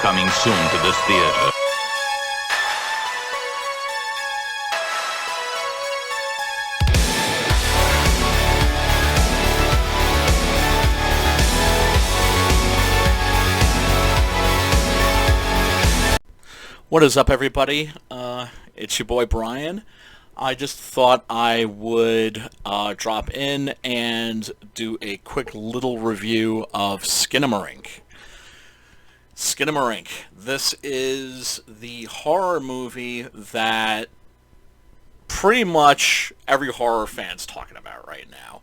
Coming soon to this theater. What is up, everybody? It's your boy Brian. I just thought I would drop in and do a quick little review of SKINAMARINK. SKINAMARINK. This is the horror movie that pretty much every horror fan's talking about right now.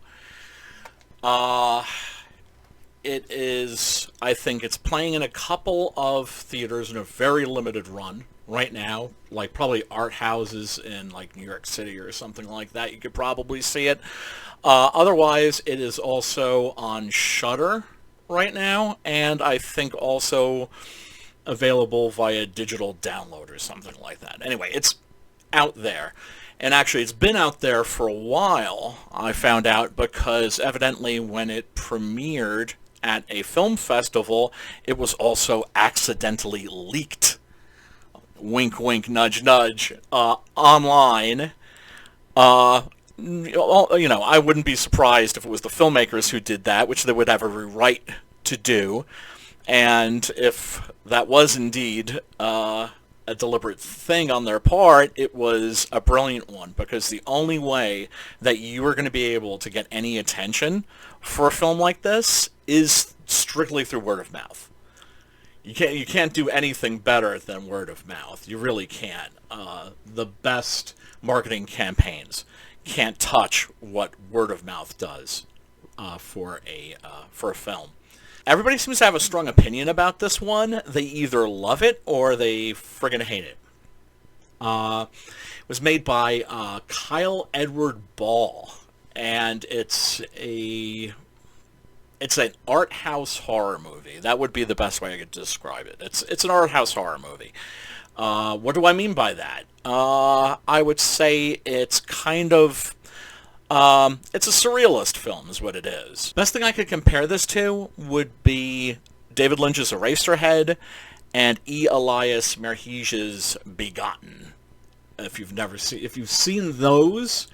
It is, I think it's playing in a couple of theaters in a very limited run right now, like probably art houses in like New York City or something like that. You could probably see it. Otherwise, it is also on Shudder right now, and I think also available via digital download or something like that. Anyway, it's out there. And actually, it's been out there for a while, I found out, because evidently when it premiered at a film festival, it was also accidentally leaked. Wink, wink, nudge, nudge. Online. I wouldn't be surprised if it was the filmmakers who did that, which they would have every right to do. And if that was indeed a deliberate thing on their part, it was a brilliant one, because the only way that you are going to be able to get any attention for a film like this is strictly through word of mouth. You can't do anything better than word of mouth. You really can't. The best marketing campaigns can't touch what word of mouth does for a film. Everybody seems to have a strong opinion about this one. They either love it or they friggin' hate it. It was made by Kyle Edward Ball, and it's an Arthouse horror movie. That would be the best way I could describe it. It's an Arthouse horror movie. What do I mean by that? I would say it's kind of... it's a surrealist film is what it is. Best thing I could compare this to would be David Lynch's Eraserhead and E. Elias Merhige's Begotten. If you've seen those,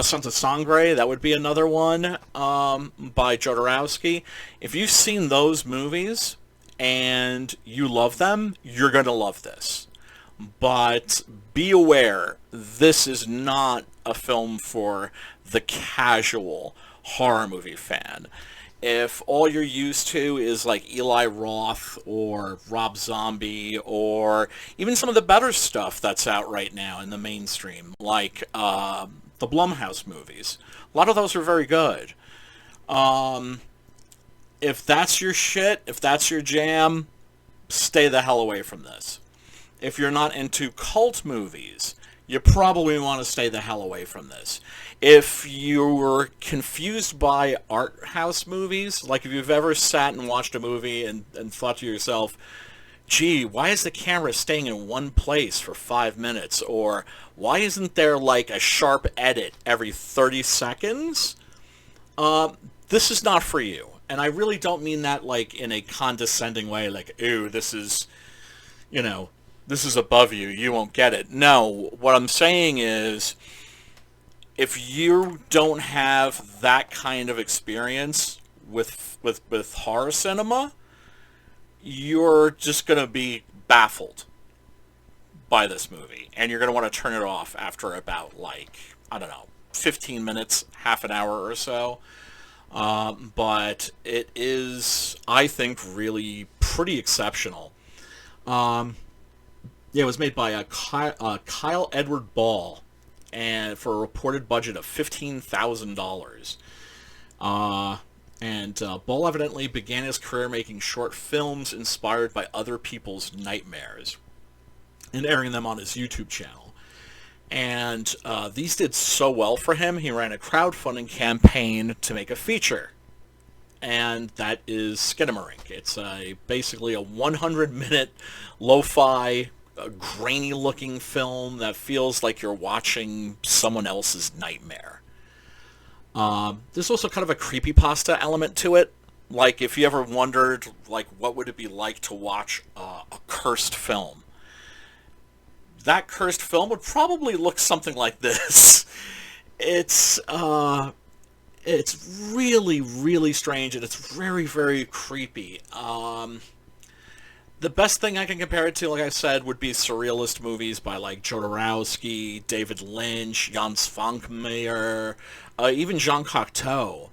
Sons of Sangre, that would be another one by Jodorowsky. If you've seen those movies and you love them, you're going to love this. But be aware, this is not a film for the casual horror movie fan. If all you're used to is like Eli Roth or Rob Zombie or even some of the better stuff that's out right now in the mainstream, like the Blumhouse movies, a lot of those are very good. If that's your shit, if that's your jam, stay the hell away from this. If you're not into cult movies, you probably want to stay the hell away from this. If you're confused by art house movies, like if you've ever sat and watched a movie and thought to yourself, gee, why is the camera staying in one place for 5 minutes? Or why isn't there like a sharp edit every 30 seconds? This is not for you. And I really don't mean that like in a condescending way, like, ew, this is above you, you won't get it. No, what I'm saying is, if you don't have that kind of experience with horror cinema, you're just going to be baffled by this movie. And you're going to want to turn it off after about, 15 minutes, half an hour or so. But it is, I think, really pretty exceptional. It was made by Kyle Edward Ball, and for a reported budget of $15,000. Ball evidently began his career making short films inspired by other people's nightmares and airing them on his YouTube channel. And these did so well for him, he ran a crowdfunding campaign to make a feature. And that is SKINAMARINK. It's basically a 100-minute lo-fi, grainy-looking film that feels like you're watching someone else's nightmare. There's also kind of a creepypasta element to it. Like, if you ever wondered, like, what would it be like to watch a cursed film. That cursed film would probably look something like this. It's really, really strange, and it's very, very creepy. The best thing I can compare it to, like I said, would be surrealist movies by like Jodorowsky, David Lynch, Jan Svankmajer, even Jean Cocteau.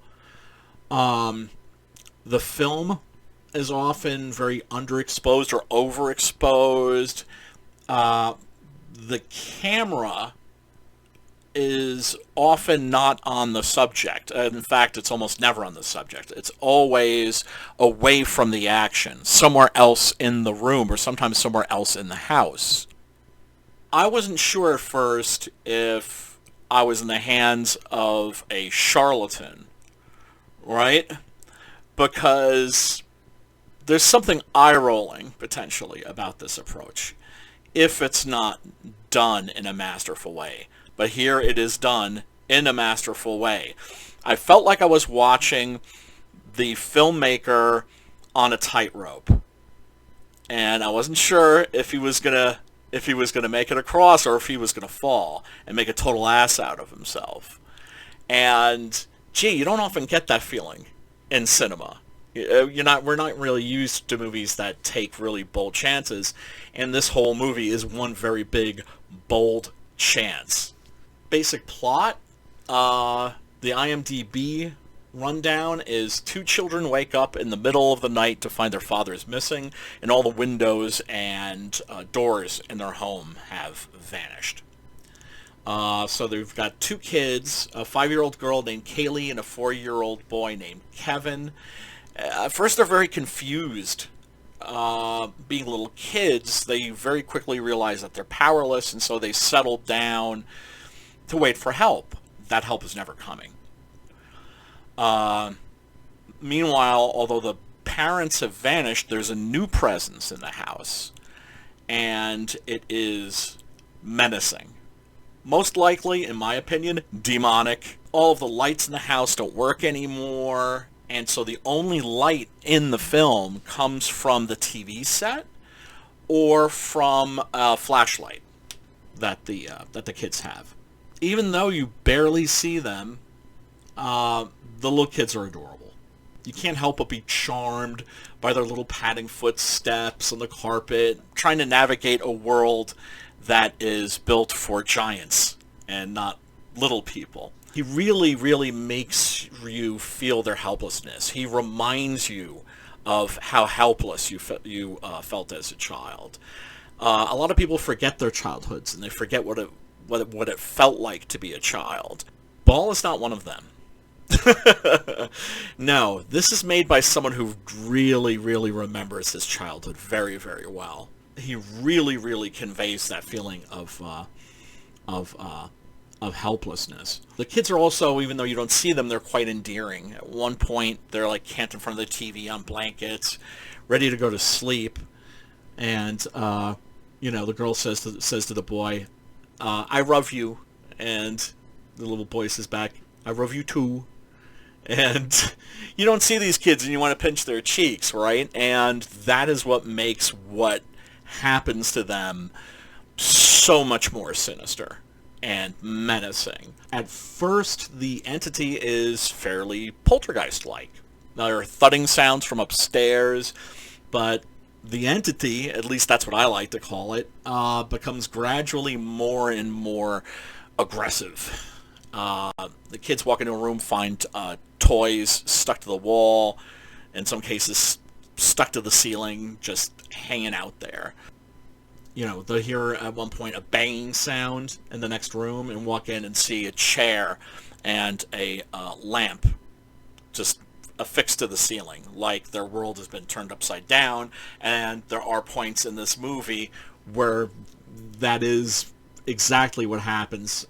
The film is often very underexposed or overexposed. The camera is often not on the subject. In fact, it's almost never on the subject. It's always away from the action, somewhere else in the room, or sometimes somewhere else in the house. I wasn't sure at first if I was in the hands of a charlatan, right? Because there's something eye-rolling, potentially, about this approach, if it's not done in a masterful way. But here it is done in a masterful way. I felt like I was watching the filmmaker on a tightrope, and I wasn't sure if he was gonna make it across, or if he was gonna fall and make a total ass out of himself. And gee, you don't often get that feeling in cinema. We're not really used to movies that take really bold chances, and this whole movie is one very big, bold chance. Basic plot, the IMDb rundown is 2 children wake up in the middle of the night to find their father is missing, and all the windows and doors in their home have vanished. So they've got 2 kids, a 5-year-old girl named Kaylee and a 4-year-old boy named Kevin. At first they're very confused. Being little kids, they very quickly realize that they're powerless, and so they settle down to wait for help. That help is never coming. Meanwhile, although the parents have vanished, there's a new presence in the house, and it is menacing. Most likely, in my opinion, demonic. All of the lights in the house don't work anymore, and so the only light in the film comes from the TV set or from a flashlight that the kids have. Even though you barely see them, the little kids are adorable. You can't help but be charmed by their little padding footsteps on the carpet, trying to navigate a world that is built for giants and not little people. He really, really makes you feel their helplessness. He reminds you of how helpless you felt as a child. A lot of people forget their childhoods, and they forget what it felt like to be a child. Ball is not one of them. No, this is made by someone who really, really remembers his childhood very, very well. He really, really conveys that feeling of helplessness. The kids are also, even though you don't see them, they're quite endearing. At one point, they're like camped in front of the TV on blankets, ready to go to sleep, and the girl says to the boy, "I love you," and the little boy says back, "I love you too." And you don't see these kids and you want to pinch their cheeks, right? And that is what makes what happens to them so much more sinister and menacing. At first, the entity is fairly poltergeist-like. There are thudding sounds from upstairs, but the entity, at least that's what I like to call it, becomes gradually more and more aggressive. The kids walk into a room, find toys stuck to the wall, in some cases stuck to the ceiling, just hanging out there. They'll hear at one point a banging sound in the next room and walk in and see a chair and a lamp just affixed to the ceiling, like their world has been turned upside down. And there are points in this movie where that is exactly what happens.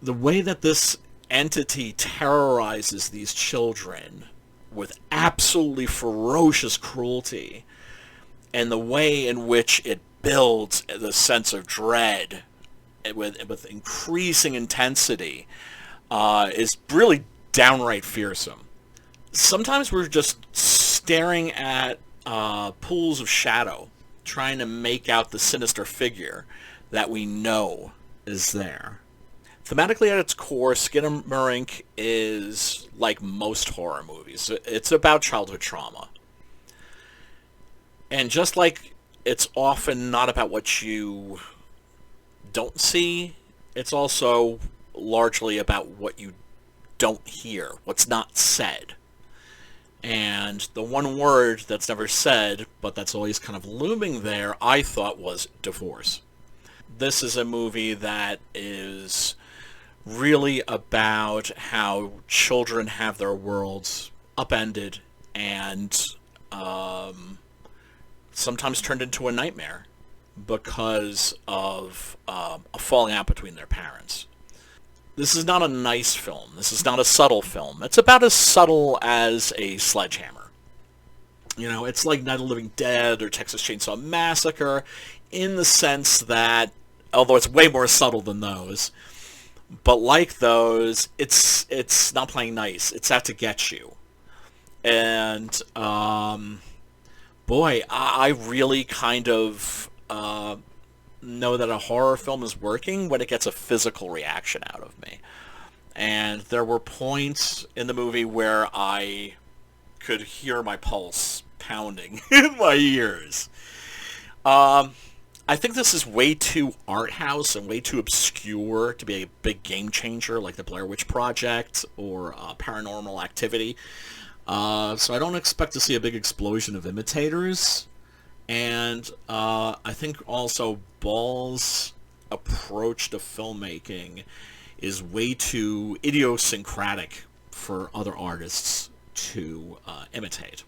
The way that this entity terrorizes these children with absolutely ferocious cruelty, and the way in which it builds the sense of dread with increasing intensity is really downright fearsome. Sometimes we're just staring at pools of shadow trying to make out the sinister figure that we know is there. Thematically at its core, SKINAMARINK is like most horror movies. It's about childhood trauma. And just like it's often not about what you don't see, it's also largely about what you don't hear, what's not said. And the one word that's never said, but that's always kind of looming there, I thought was divorce. This is a movie that is really about how children have their worlds upended and sometimes turned into a nightmare because of a falling out between their parents. This is not a nice film. This is not a subtle film. It's about as subtle as a sledgehammer. You know, it's like Night of the Living Dead or Texas Chainsaw Massacre in the sense that, although it's way more subtle than those, but like those, it's not playing nice. It's out to get you. And, boy, I really kind of know that a horror film is working when it gets a physical reaction out of me. And there were points in the movie where I could hear my pulse pounding in my ears. I think this is way too art house and way too obscure to be a big game changer like the Blair Witch Project or Paranormal Activity. So I don't expect to see a big explosion of imitators. And I think also Ball's approach to filmmaking is way too idiosyncratic for other artists to imitate.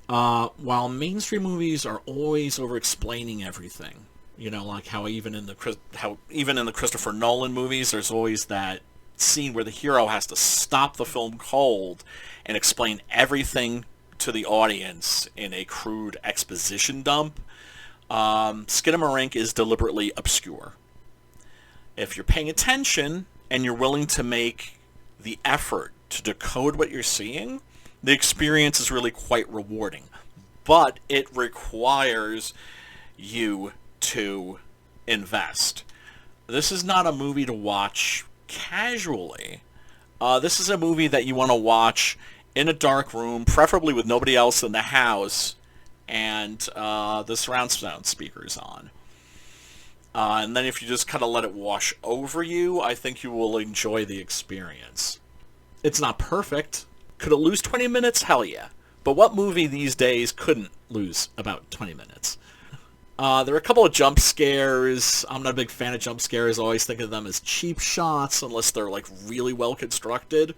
While mainstream movies are always over-explaining everything, you know, like how even in the Christopher Nolan movies, there's always that scene where the hero has to stop the film cold and explain everything to the audience in a crude exposition dump. SKINAMARINK is deliberately obscure. If you're paying attention and you're willing to make the effort to decode what you're seeing, the experience is really quite rewarding. But it requires you to invest. This is not a movie to watch casually. This is a movie that you want to watch in a dark room, preferably with nobody else in the house, and the surround sound speakers on. And then if you just kind of let it wash over you, I think you will enjoy the experience. It's not perfect. Could it lose 20 minutes? Hell yeah. But what movie these days couldn't lose about 20 minutes? There are a couple of jump scares. I'm not a big fan of jump scares. I always think of them as cheap shots unless they're like really well constructed.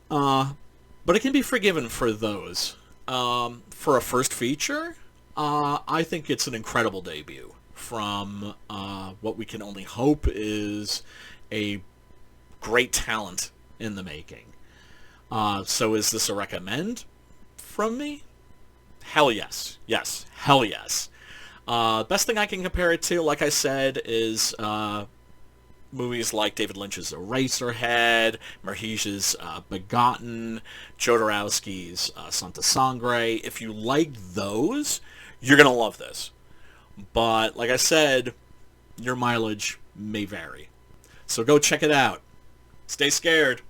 But it can be forgiven for those. For a first feature, I think it's an incredible debut from what we can only hope is a great talent in the making. So is this a recommend from me? Hell yes. Yes. Hell yes. Best thing I can compare it to, like I said, is movies like David Lynch's Eraserhead, Merheesh's Begotten, Jodorowsky's Santa Sangre. If you like those, you're going to love this. But, like I said, your mileage may vary. So go check it out. Stay scared.